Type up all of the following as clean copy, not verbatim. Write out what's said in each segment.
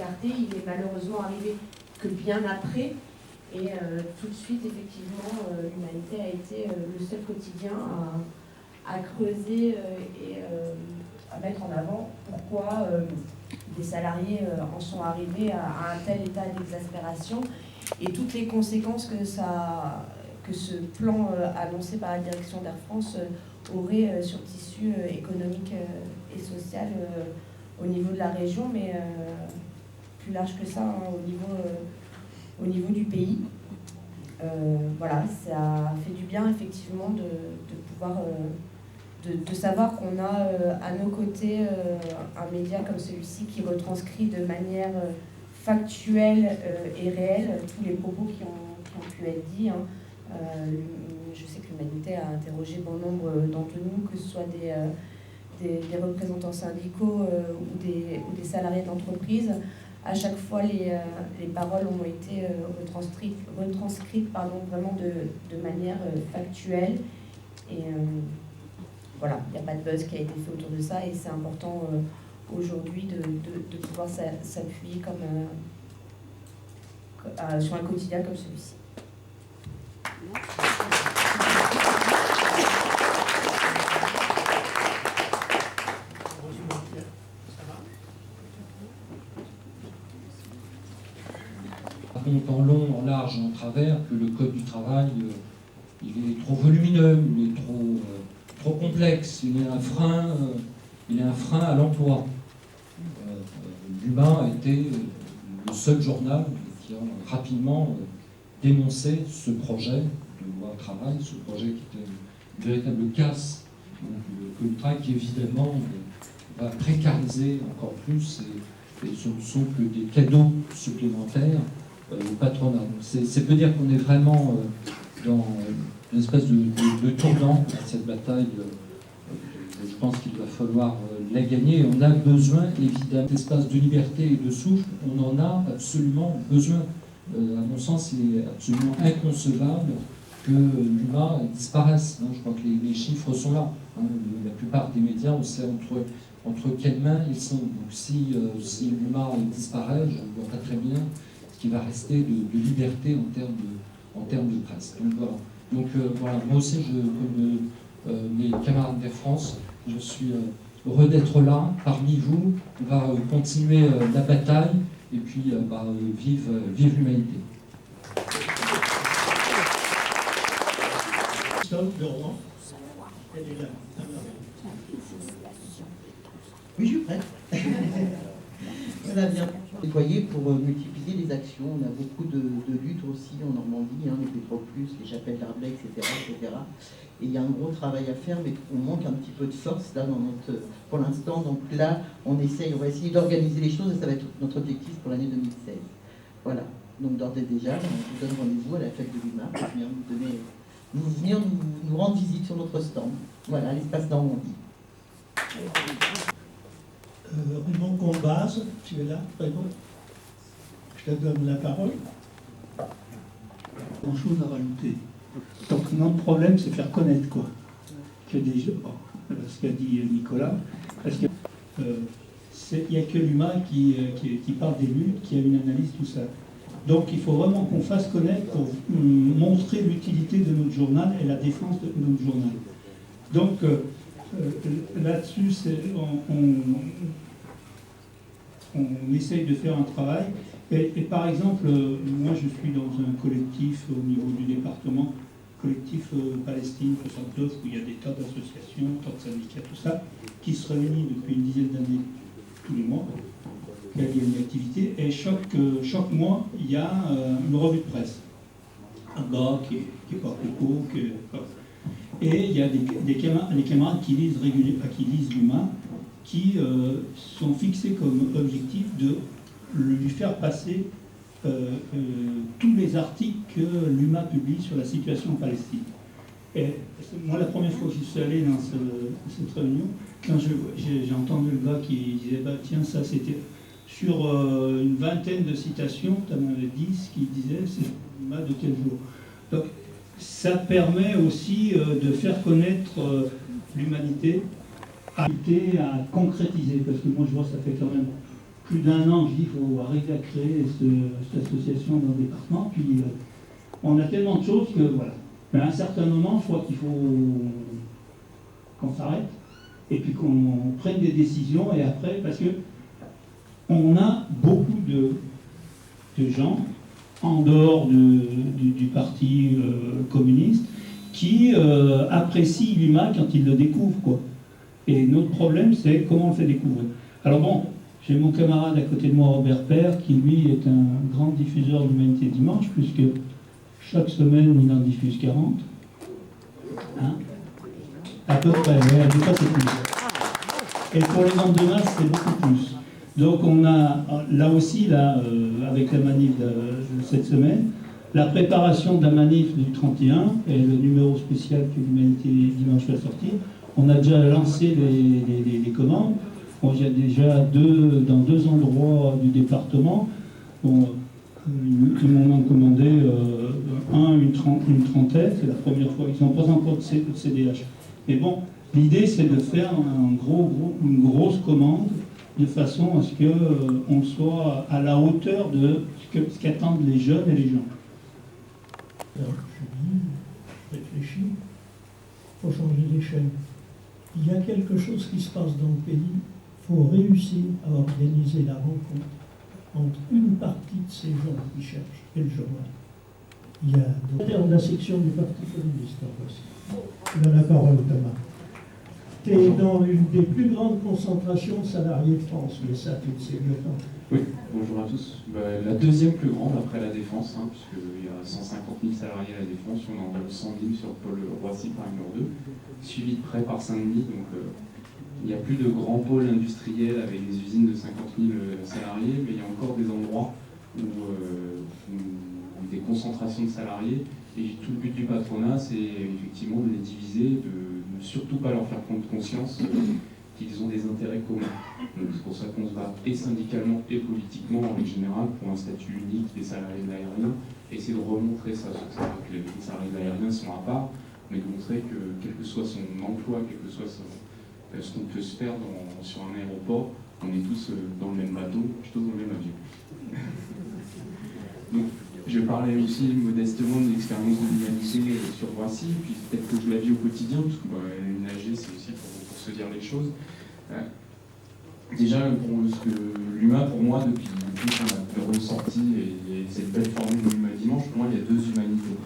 clarté. Il est malheureusement arrivé que bien après. Et tout de suite, effectivement, l'Humanité a été le seul quotidien à creuser et à mettre en avant pourquoi des salariés en sont arrivés à un tel état d'exaspération et toutes les conséquences que ce plan annoncé par la direction d'Air France aurait sur le tissu économique et social au niveau de la région, mais plus large que ça, hein, au niveau du pays. Voilà, ça fait du bien effectivement de pouvoir de savoir qu'on a à nos côtés un média comme celui-ci qui retranscrit de manière factuelle et réelle tous les propos qui ont pu être dits. Hein. Je sais que l'Humanité a interrogé bon nombre d'entre nous, que ce soit des représentants syndicaux ou des salariés d'entreprise. À chaque fois, les paroles ont été retranscrites vraiment de manière factuelle. Et voilà, il n'y a pas de buzz qui a été fait autour de ça. Et c'est important aujourd'hui de pouvoir s'appuyer sur un quotidien comme celui-ci. En long, en large, en travers, que le code du travail, il est trop volumineux, il est trop complexe, il est un frein à l'emploi. L'Humain a été le seul journal qui a rapidement dénoncé ce projet de loi travail, ce projet qui était une véritable casse du code du travail qui évidemment va précariser encore plus et ce ne sont que des cadeaux supplémentaires au patronat. C'est peut dire qu'on est vraiment dans une espèce de tournant à cette bataille. Je pense qu'il va falloir la gagner. On a besoin, évidemment, d'espace de liberté et de souffle. On en a absolument besoin. À mon sens, il est absolument inconcevable que l'humain disparaisse. Je crois que les chiffres sont là. La plupart des médias, on sait entre quelles mains ils sont. Donc si l'humain disparaît, je ne vois pas très bien ce qui va rester de liberté en termes de presse. Donc voilà. Moi aussi, comme mes camarades d'Air France, je suis heureux d'être là, parmi vous. On va continuer la bataille et puis vive l'humanité. De Rouen. Oui, je suis prête. Voilà, bien. Déployé pour multiplier les actions. On a beaucoup de luttes aussi en Normandie, les Pétroplus, les chapelles d'Arblay, etc., etc. Et il y a un gros travail à faire, mais on manque un petit peu de force là pour l'instant. Donc là, on va essayer d'organiser les choses et ça va être notre objectif pour l'année 2016. Voilà. Donc d'ores et déjà, on vous donne rendez-vous à la fête de l'UMA pour venir nous rendre visite sur notre stand. Voilà, l'espace Normandie. Raymond Combaz, tu es là, Raymond? Je te donne la parole. Grand-chose à rajouter. Donc notre problème, c'est faire connaître quoi. Que des jeux, ce qu'a dit Nicolas, parce que il n'y a que l'humain qui parle des luttes, qui a une analyse, tout ça. Donc il faut vraiment qu'on fasse connaître pour montrer l'utilité de notre journal et la défense de notre journal. Donc là-dessus, on essaye de faire un travail. Et par exemple, moi je suis dans un collectif au niveau du département, collectif Palestine 69, où il y a des tas d'associations, tas de syndicats, tout ça, qui se réunissent depuis une dizaine d'années tous les mois. Il y a une activité, et chaque mois, il y a une revue de presse. Un gars qui est pas coco, et il y a les camarades qui lisent régulièrement, qui lisent l'humain, qui sont fixés comme objectif de lui faire passer tous les articles que l'UMA publie sur la situation en Palestine. Et moi, la première fois que je suis allé dans cette réunion, quand j'ai entendu le gars qui disait tiens, ça c'était sur une vingtaine de citations, tu en avais 10 qui disaient c'est l'UMA de tel jour. Donc ça permet aussi de faire connaître l'humanité, à concrétiser, parce que moi je vois ça fait quand même plus d'1 an, je dis qu'il faut arriver à créer cette association dans le département. Puis on a tellement de choses que voilà. Mais à un certain moment, je crois qu'il faut qu'on s'arrête et puis qu'on prenne des décisions. Et après, parce que on a beaucoup de gens en dehors du parti communiste qui apprécient l'UMA quand ils le découvrent, quoi. Et notre problème, c'est comment on le fait découvrir. Alors bon, j'ai mon camarade à côté de moi, Robert Père, qui lui est un grand diffuseur de l'Humanité Dimanche, puisque chaque semaine, il en diffuse 40. Hein, à peu près, ouais, des fois c'est plus. Et pour les ventes de masse, c'est beaucoup plus. Donc on a, là aussi, avec la manif de cette semaine, la préparation de la manif du 31 et le numéro spécial que l'Humanité Dimanche va sortir. On a déjà lancé les commandes. Bon, il y a déjà dans 2 endroits du département. Bon, ils m'en ont commandé une trentaine. C'est la première fois. Ils n'ont pas encore de CDH. Mais bon, l'idée, c'est de faire une grosse commande de façon à ce qu'on soit à la hauteur de ce qu'attendent les jeunes et les gens. Alors, je réfléchis, il faut changer d'échelle. Il y a quelque chose qui se passe dans le pays, il faut réussir à organiser la rencontre entre une partie de ces gens qui cherchent et le journal. Il y a dans la section du Parti communiste en Russie. Il a la parole, Thomas. Tu es dans une des plus grandes concentrations de salariés de France, mais ça, tu le sais mieux. Oui, bonjour à tous. La deuxième plus grande après la Défense, puisqu'il y a 150 000 salariés à la Défense, on en a 100 000 sur le pôle Roissy par numéro 2, suivi de près par Saint-Denis. Donc il n'y a plus de grands pôles industriels avec des usines de 50 000 salariés, mais il y a encore des endroits où des concentrations de salariés. Et tout le but du patronat, c'est effectivement de les diviser, de ne surtout pas leur faire prendre conscience qu'ils ont des intérêts communs. Donc c'est pour ça qu'on se bat et syndicalement et politiquement en général pour un statut unique des salariés de l'aérien, et essayer de remontrer ça, que les salariés de l'aérien sont à part, mais de montrer que quel que soit son emploi, quel que soit ce qu'on peut se faire sur un aéroport, on est tous dans le même bateau, plutôt dans le même avion. Donc je parlais aussi modestement de l'expérience de l'humanité sur Roissy, puis peut-être que je la vis au quotidien, parce que nager c'est aussi pour se dire les choses. Déjà, l'UMA, pour moi, depuis qu'on a ressorti et cette belle formule de l'UMA Dimanche, pour moi, il y a 2 humanités.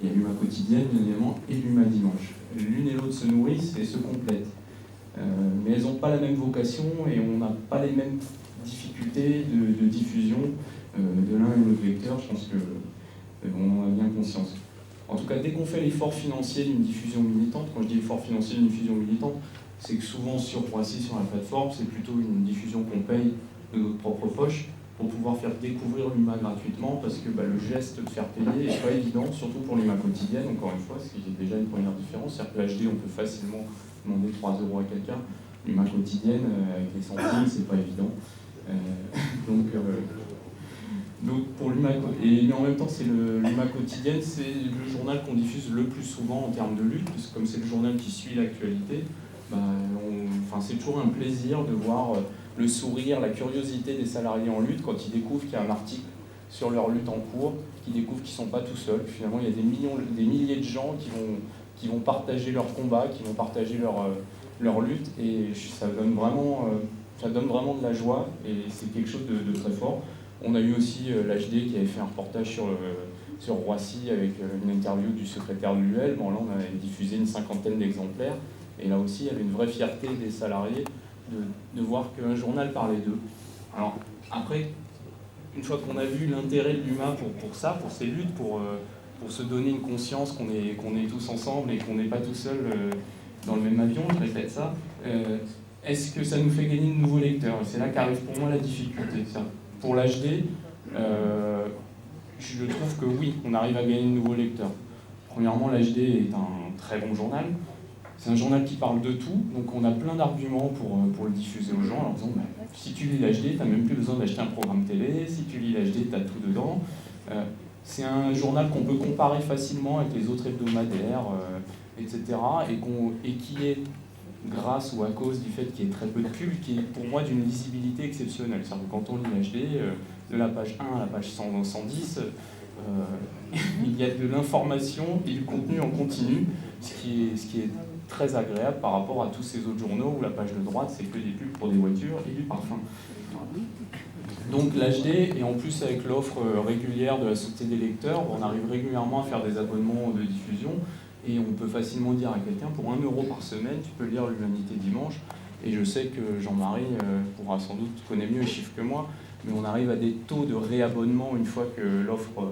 Il y a l'UMA quotidienne, bien évidemment, et l'UMA Dimanche. L'une et l'autre se nourrissent et se complètent. Mais elles n'ont pas la même vocation et on n'a pas les mêmes difficultés de diffusion de l'un et l'autre vecteur. Je pense qu'on en a bien conscience. En tout cas, dès qu'on fait l'effort financier d'une diffusion militante, quand je dis effort financier d'une diffusion militante, c'est que souvent sur Roissy, sur la plateforme, c'est plutôt une diffusion qu'on paye de notre propre poche pour pouvoir faire découvrir l'UMA gratuitement, parce que le geste de faire payer n'est pas évident, surtout pour l'UMA quotidienne, encore une fois, ce qui est déjà une première différence. C'est-à-dire que l'HD, on peut facilement demander 3 € à quelqu'un. L'UMA quotidienne, avec les centimes, c'est pas évident. Donc pour l'UMA, mais en même temps, c'est l'UMA quotidienne, c'est le journal qu'on diffuse le plus souvent en termes de lutte, parce que comme c'est le journal qui suit l'actualité, c'est toujours un plaisir de voir le sourire, la curiosité des salariés en lutte quand ils découvrent qu'il y a un article sur leur lutte en cours, qu'ils découvrent qu'ils ne sont pas tout seuls. Finalement, il y a des milliers de gens qui vont partager leur combat, qui vont partager leur lutte, et ça donne vraiment de la joie, et c'est quelque chose de très fort. On a eu aussi l'HD qui avait fait un reportage sur Roissy avec une interview du secrétaire de l'UL. Bon, là, on avait diffusé une 50aine d'exemplaires. Et là aussi, il y avait une vraie fierté des salariés de voir qu'un journal parlait d'eux. Alors, après, une fois qu'on a vu l'intérêt de l'UMA pour ça, pour ces luttes, pour se donner une conscience qu'on est tous ensemble et qu'on n'est pas tout seul dans le même avion, je répète ça, est-ce que ça nous fait gagner de nouveaux lecteurs? C'est là qu'arrive pour moi la difficulté. Pour l'HD, je trouve que oui, on arrive à gagner de nouveaux lecteurs. Premièrement, l'HD est un très bon journal. C'est un journal qui parle de tout, donc on a plein d'arguments pour le diffuser aux gens en leur disant si tu lis l'HD, tu n'as même plus besoin d'acheter un programme télé, si tu lis l'HD, tu as tout dedans. C'est un journal qu'on peut comparer facilement avec les autres hebdomadaires, etc. Et qui est grâce ou à cause du fait qu'il y ait très peu de pubs, qui est pour moi d'une lisibilité exceptionnelle. C'est-à-dire que quand on lit HD, de la page 1 à la page 110, il y a de l'information et du contenu en continu, ce qui est très agréable par rapport à tous ces autres journaux où la page de droite, c'est que des pubs pour des voitures et du parfum. Donc l'HD, et en plus avec l'offre régulière de la Société des lecteurs, on arrive régulièrement à faire des abonnements de diffusion, et on peut facilement dire à quelqu'un, pour 1 € par semaine, tu peux lire l'Humanité dimanche. Et je sais que Jean-Marie pourra sans doute connaître mieux les chiffres que moi, mais on arrive à des taux de réabonnement une fois que l'offre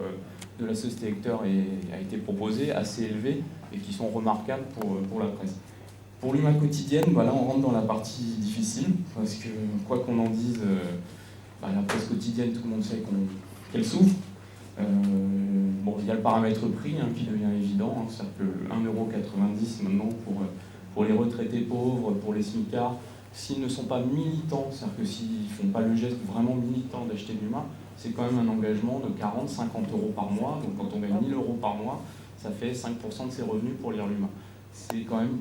de la Société des lecteurs a été proposée, assez élevés, et qui sont remarquables pour la presse. Pour l'Humain quotidienne, là on rentre dans la partie difficile, parce que quoi qu'on en dise, la presse quotidienne, tout le monde sait qu'elle souffre. Il y a le paramètre prix qui devient évident, c'est-à-dire que 1,90 € maintenant pour les retraités pauvres, pour les smicards, s'ils ne sont pas militants, c'est-à-dire que s'ils ne font pas le geste vraiment militant d'acheter de l'humain, c'est quand même un engagement de 40-50 € par mois. Donc quand on gagne 1 000 € par mois, ça fait 5% de ses revenus pour lire l'humain. C'est quand même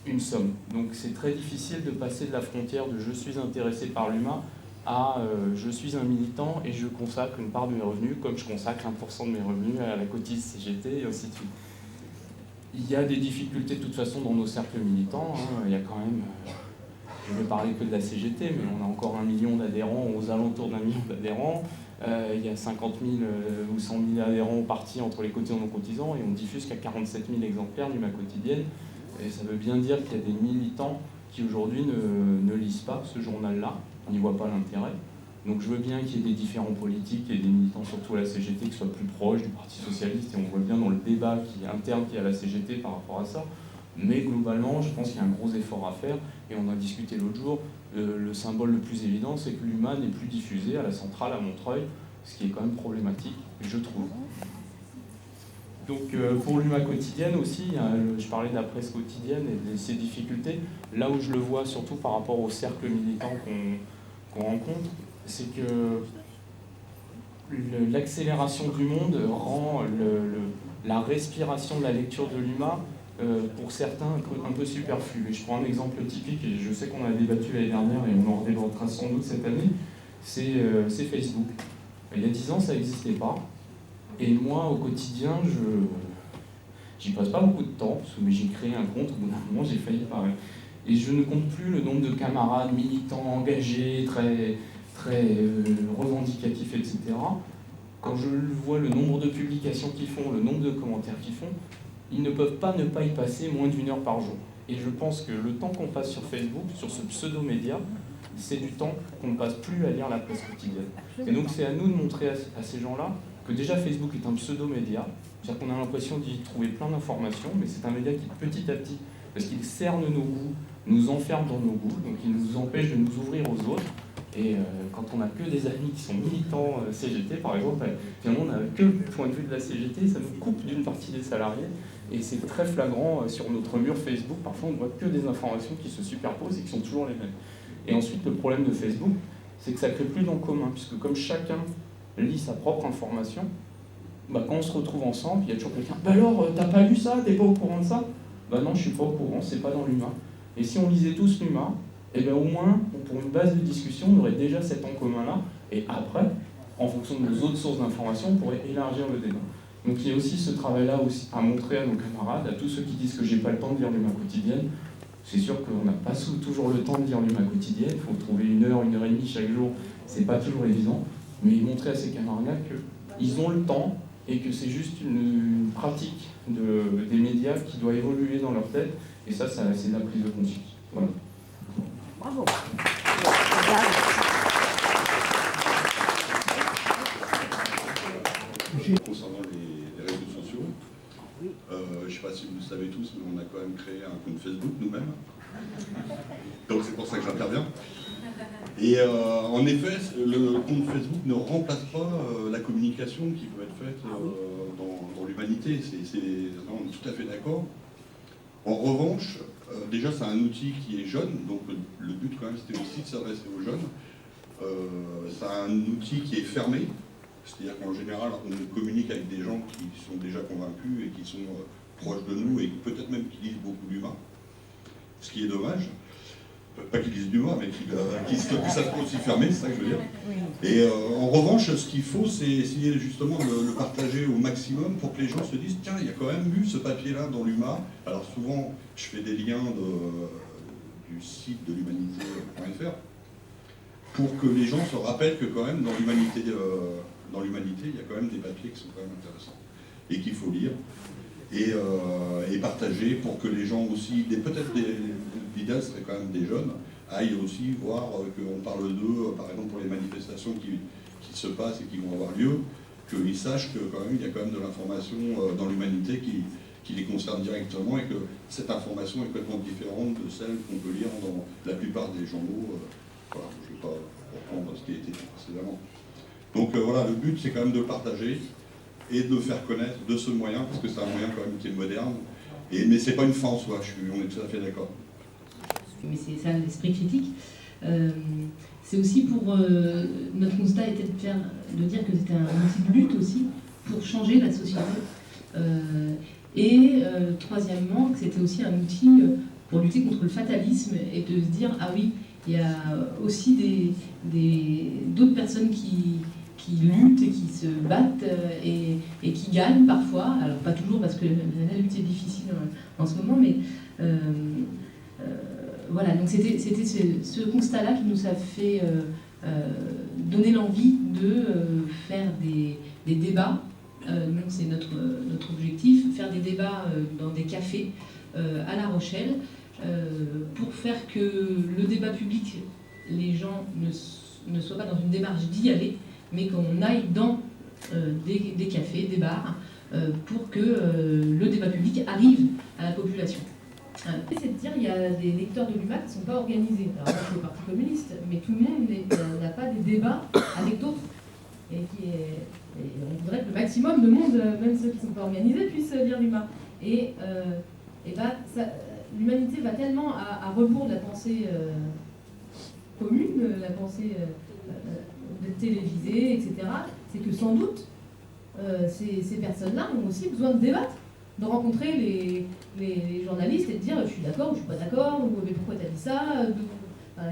une somme. Donc c'est très difficile de passer de la frontière de je suis intéressé par l'humain à je suis un militant et je consacre une part de mes revenus comme je consacre 1% de mes revenus à la cotise CGT et ainsi de suite. Il y a des difficultés de toute façon dans nos cercles militants. Il y a quand même, je ne vais parler que de la CGT, mais on a encore 1 million d'adhérents, aux alentours d'1 million d'adhérents. Il y a 50 000 ou 100 000 adhérents au parti entre les cotisants et non-cotisants, et on diffuse qu'à 47 000 exemplaires d'Humain quotidienne. Et ça veut bien dire qu'il y a des militants qui aujourd'hui ne lisent pas ce journal-là, n'y voient pas l'intérêt. Donc je veux bien qu'il y ait des différents politiques et des militants, surtout à la CGT, qui soient plus proches du Parti Socialiste, et on voit bien dans le débat interne qu'il y a à la CGT par rapport à ça. Mais globalement, je pense qu'il y a un gros effort à faire, et on a discuté l'autre jour, le symbole le plus évident, c'est que l'humain n'est plus diffusé à la centrale à Montreuil, ce qui est quand même problématique, je trouve. Donc pour l'Humain quotidienne aussi, je parlais de la presse quotidienne et de ses difficultés. Là où je le vois surtout par rapport au cercle militant qu'on rencontre, c'est que l'accélération du monde rend la respiration de la lecture de l'Humain pour certains un peu superflue. Et je prends un exemple typique, et je sais qu'on a débattu l'année dernière et on en débattra sans doute cette année, c'est Facebook. Il y a 10 ans, ça n'existait pas. Et moi, au quotidien, j'y passe pas beaucoup de temps, mais j'ai créé un compte, au bout d'un moment, j'ai failli pareil. Et je ne compte plus le nombre de camarades militants, engagés, très revendicatifs, etc. Quand je vois le nombre de publications qu'ils font, le nombre de commentaires qu'ils font, ils ne peuvent pas ne pas y passer moins d'1 heure par jour. Et je pense que le temps qu'on passe sur Facebook, sur ce pseudo-média, c'est du temps qu'on ne passe plus à lire la presse quotidienne. Et donc c'est à nous de montrer à ces gens-là que déjà Facebook est un pseudo-média, c'est-à-dire qu'on a l'impression d'y trouver plein d'informations, mais c'est un média qui petit à petit, parce qu'il cerne nos goûts, nous enferme dans nos goûts, donc il nous empêche de nous ouvrir aux autres. Et quand on n'a que des amis qui sont militants CGT, par exemple, finalement on n'a que le point de vue de la CGT, ça nous coupe d'une partie des salariés, et c'est très flagrant sur notre mur Facebook. Parfois on ne voit que des informations qui se superposent et qui sont toujours les mêmes. Et ensuite le problème de Facebook, c'est que ça ne crée plus d'en commun, puisque comme chacun lit sa propre information, quand on se retrouve ensemble, il y a toujours quelqu'un « alors, t'as pas lu ça? T'es pas au courant de ça ?» Non, je suis pas au courant, c'est pas dans l'humain. Et si on lisait tous l'humain, au moins, pour une base de discussion, on aurait déjà cet en commun-là, et après, en fonction de nos autres sources d'informations, on pourrait élargir le débat. Donc il y a aussi ce travail-là aussi à montrer à nos camarades, à tous ceux qui disent que j'ai pas le temps de lire l'Humain quotidienne. C'est sûr qu'on n'a pas toujours le temps de lire l'Humain quotidienne, il faut trouver 1 heure, 1 heure et demie chaque jour, c'est pas toujours évident, mais montrer à ces camarades-là qu'ils ont le temps et que c'est juste une pratique des médias qui doit évoluer dans leur tête, et ça c'est de la prise de conscience. Voilà. Bravo. Concernant les réseaux sociaux, je ne sais pas si vous le savez tous, mais on a quand même créé un compte Facebook nous-mêmes. Donc c'est pour ça que j'interviens. Et en effet, le compte Facebook ne remplace pas la communication qui peut être faite dans l'humanité. On est tout à fait d'accord. En revanche, déjà c'est un outil qui est jeune, donc le but quand même c'était aussi de s'adresser aux jeunes. C'est un outil qui est fermé, c'est-à-dire qu'en général on communique avec des gens qui sont déjà convaincus et qui sont proches de nous et peut-être même qui lisent beaucoup d'humains. ce qui est dommage. Pas qu'il dise du moi, mais que ça soit aussi fermé, c'est ça que je veux dire. Et en revanche, ce qu'il faut, c'est essayer justement de le partager au maximum pour que les gens se disent tiens, il y a quand même eu ce papier-là dans l'UMA. Alors souvent, je fais des liens du site de l'humanité.fr pour que les gens se rappellent que quand même dans l'humanité, il y a quand même des papiers qui sont quand même intéressants et qu'il faut lire. Et partager pour que les gens aussi, peut-être l'idéal serait quand même des jeunes, aillent aussi voir qu'on parle d'eux, par exemple pour les manifestations qui se passent et qui vont avoir lieu, qu'ils sachent que quand même il y a quand même de l'information dans l'humanité qui les concerne directement et que cette information est complètement différente de celle qu'on peut lire dans la plupart des journaux. Voilà, je ne vais pas reprendre ce qui a été dit précédemment. Donc voilà, le but c'est quand même de le partager et de le faire connaître de ce moyen, parce que c'est un moyen quand même qui est moderne, mais c'est pas une fin en soi, on est tout à fait d'accord. Mais c'est ça l'esprit critique. C'est aussi pour notre constat était de dire que c'était un outil de lutte aussi pour changer la société. Troisièmement, que c'était aussi un outil pour lutter contre le fatalisme et de se dire ah oui, il y a aussi d'autres personnes qui luttent et qui se battent et qui gagnent parfois. Alors pas toujours parce que la lutte est difficile en ce moment, mais voilà, donc c'était ce constat-là qui nous a fait donner l'envie de faire des débats. Donc c'est notre objectif, faire des débats dans des cafés à La Rochelle pour faire que le débat public, les gens ne soient pas dans une démarche d'y aller, mais qu'on aille dans des cafés, des bars, pour que le débat public arrive à la population. C'est de dire qu'il y a des lecteurs de l'UMA qui ne sont pas organisés. Alors moi, je suis au Parti communiste, mais tout le monde n'a pas des débats avec d'autres. Et on voudrait que le maximum de monde, même ceux qui ne sont pas organisés, puissent lire l'UMA. L'humanité va tellement à rebours de la pensée commune, la pensée télévisée, etc. C'est que sans doute, ces personnes-là ont aussi besoin de débattre, de rencontrer les journalistes et de dire je suis d'accord ou je suis pas d'accord, ou mais pourquoi tu as dit ça,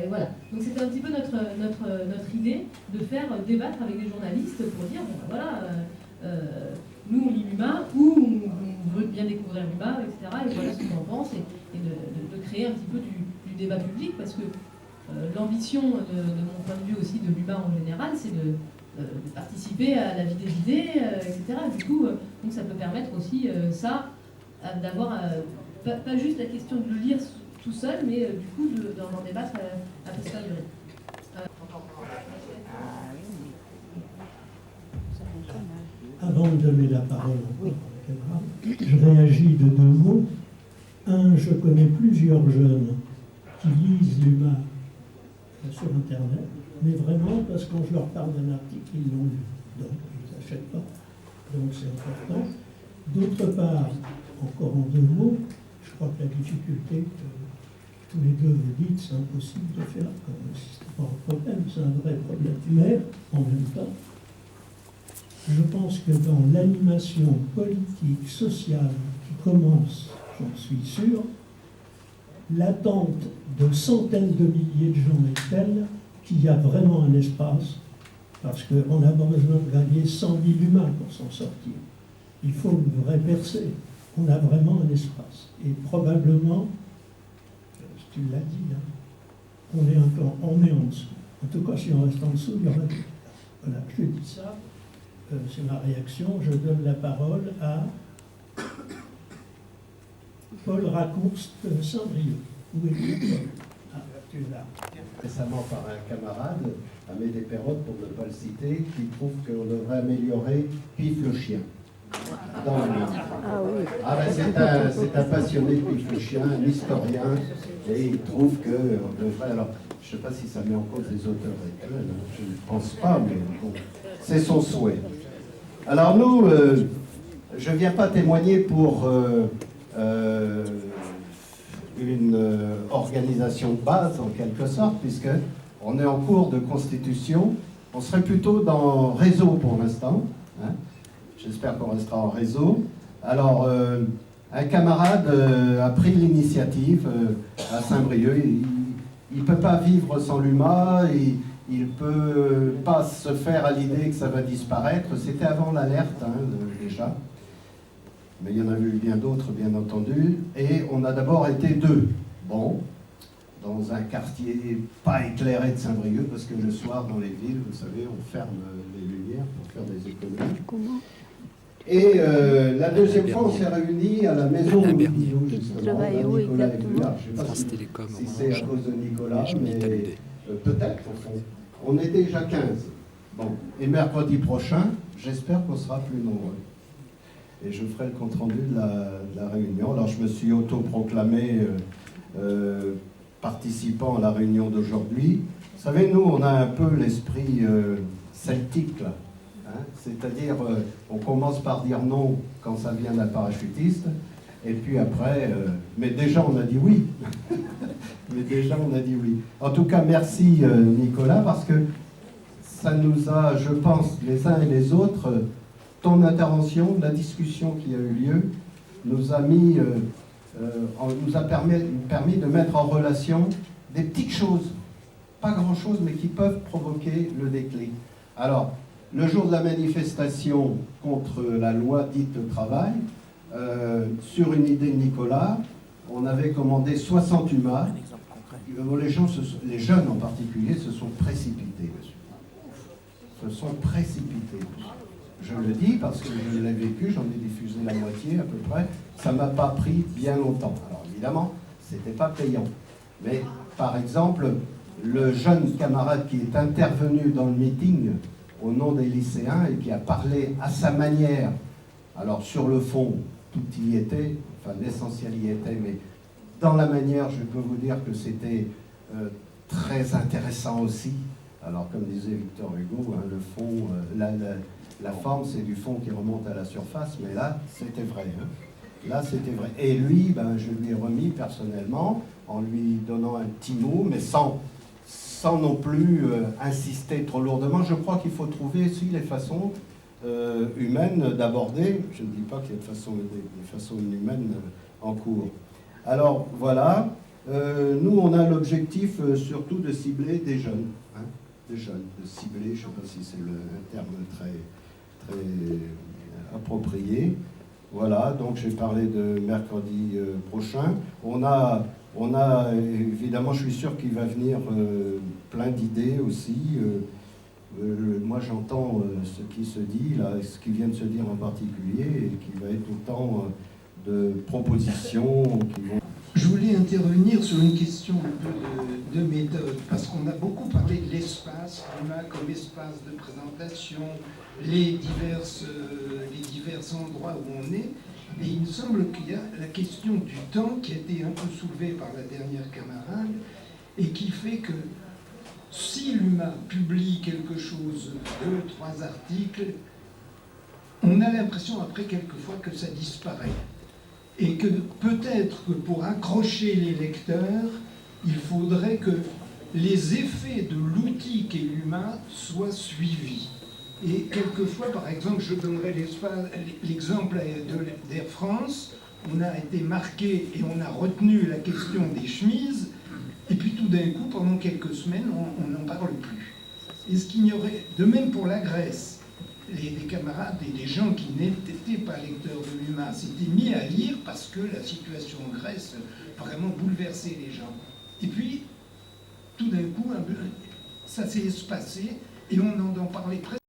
et voilà. Donc c'était un petit peu notre idée de faire débattre avec des journalistes pour dire bon, ben voilà, nous on lit l'humain ou on veut bien découvrir l'humain, etc. Et voilà ce qu'on en pense et de créer un petit peu du débat public parce que l'ambition de mon point de vue aussi de l'humain en général, c'est de participer à la vie des idées, etc. Du coup, donc ça peut permettre aussi d'avoir pas juste la question de le lire tout seul, mais du coup d'en débattre à posteriori. Avant de donner la parole à la caméra, je réagis de 2 mots. Un, je connais plusieurs jeunes qui lisent l'humain sur Internet, mais vraiment parce que quand je leur parle d'un article, ils l'ont lu. Donc, ils n'achètent pas. Donc, c'est important. D'autre part, encore en 2 mots, je crois que la difficulté que tous les deux vous dites, c'est impossible de faire comme si c'était pas un problème, c'est un vrai problème. Mais, en même temps, je pense que dans l'animation politique, sociale qui commence, j'en suis sûr, l'attente de centaines de milliers de gens est telle qu'il y a vraiment un espace, parce qu'on n'a pas besoin de gagner 100 000 humains pour s'en sortir. Il faut une vraie percée. On a vraiment un espace. Et probablement, tu l'as dit, hein, on est en dessous. En tout cas, si on reste en dessous, il y aura des... Voilà, je dis ça, c'est ma réaction. Je donne la parole à Paul Racourst Saint-Brieuc. Où est-il, Paul? Ah, tu es là. Récemment par un camarade, Amédée Perrotte, pour ne pas le citer, qui trouve qu'on devrait améliorer Pif le chien. Dans le livre. Ah oui. Ah ben c'est un passionné de Pif le chien, un historien, et il trouve que on devrait. Alors, je ne sais pas si ça met en cause les auteurs actuels, hein, je ne pense pas, mais bon, c'est son souhait. Alors nous, je ne viens pas témoigner pour une organisation de base, en quelque sorte, puisque on est en cours de constitution. On serait plutôt dans réseau pour l'instant. Hein. J'espère qu'on restera en réseau. Alors, Un camarade a pris l'initiative à Saint-Brieuc. Il ne peut pas vivre sans l'UMA, il ne peut pas se faire à l'idée que ça va disparaître. C'était avant l'alerte, hein, déjà. Mais il y en a eu bien d'autres, bien entendu. Et on a d'abord été deux. Bon, dans un quartier pas éclairé de Saint-Brieuc, parce que le soir, dans les villes, vous savez, on ferme les lumières pour faire des économies. Comment? Et la deuxième fois, on s'est réunis à la maison de Bidou, justement, Travaille où Nicolas exactement? Églard. Je ne sais pas si c'est à cause de Nicolas, mais peut-être, au fond. On est déjà 15. Bon, et mercredi prochain, j'espère qu'on sera plus nombreux. Et je ferai le compte-rendu de la réunion. Alors, je me suis autoproclamé participant à la réunion d'aujourd'hui. Vous savez, nous, on a un peu l'esprit celtique, là. Hein, c'est-à-dire, on commence par dire non quand ça vient d'un parachutiste, et puis après, mais déjà on a dit oui. Mais déjà on a dit oui. En tout cas, merci Nicolas, parce que ça nous a, je pense, les uns et les autres, ton intervention, la discussion qui a eu lieu, nous a mis, nous a permis de mettre en relation des petites choses, pas grand-chose, mais qui peuvent provoquer le déclic. Alors, le jour de la manifestation contre la loi dite travail, sur une idée de Nicolas, on avait commandé 60 UMA. Les jeunes en particulier se sont précipités dessus. Se sont précipités dessus. Je le dis parce que je l'ai vécu, j'en ai diffusé la moitié à peu près. Ça ne m'a pas pris bien longtemps. Alors évidemment, ce n'était pas payant. Mais par exemple, le jeune camarade qui est intervenu dans le meeting au nom des lycéens et qui a parlé à sa manière, alors sur le fond, tout y était, enfin l'essentiel y était, mais dans la manière, je peux vous dire que c'était très intéressant aussi. Alors comme disait Victor Hugo, hein, le fond, la forme c'est du fond qui remonte à la surface, mais là c'était vrai. Hein. Là c'était vrai. Et lui, ben, je lui ai remis personnellement, en lui donnant un petit mot, mais sans non plus insister trop lourdement. Je crois qu'il faut trouver aussi les façons humaines d'aborder. Je ne dis pas qu'il y a des façons inhumaines en cours. Alors voilà, nous on a l'objectif surtout de cibler des jeunes. Hein, des jeunes, de cibler, je ne sais pas si c'est un terme très approprié. Voilà, donc j'ai parlé de mercredi prochain. On a évidemment, je suis sûr qu'il va venir plein d'idées aussi. Moi, j'entends ce qui se dit, là, ce qui vient de se dire en particulier, et qui va être autant de propositions qui vont... Je voulais intervenir sur une question un peu de méthode, parce qu'on a beaucoup parlé de l'espace, l'humain comme espace de présentation, les divers endroits où on est. Et il me semble qu'il y a la question du temps qui a été un peu soulevée par la dernière camarade et qui fait que si l'humain publie quelque chose, 2, 3 articles, on a l'impression après quelquefois que ça disparaît. Et que peut-être que pour accrocher les lecteurs, il faudrait que les effets de l'outil qu'est l'humain soient suivis. Et quelquefois, par exemple, je donnerai l'exemple d'Air France, on a été marqué et on a retenu la question des chemises, et puis tout d'un coup, pendant quelques semaines, on n'en parle plus. Est-ce qu'il y aurait, de même pour la Grèce, les camarades et les gens qui n'étaient pas lecteurs de l'humain s'étaient mis à lire parce que la situation en Grèce vraiment bouleversait les gens. Et puis, tout d'un coup, ça s'est espacé et on en parlait presque.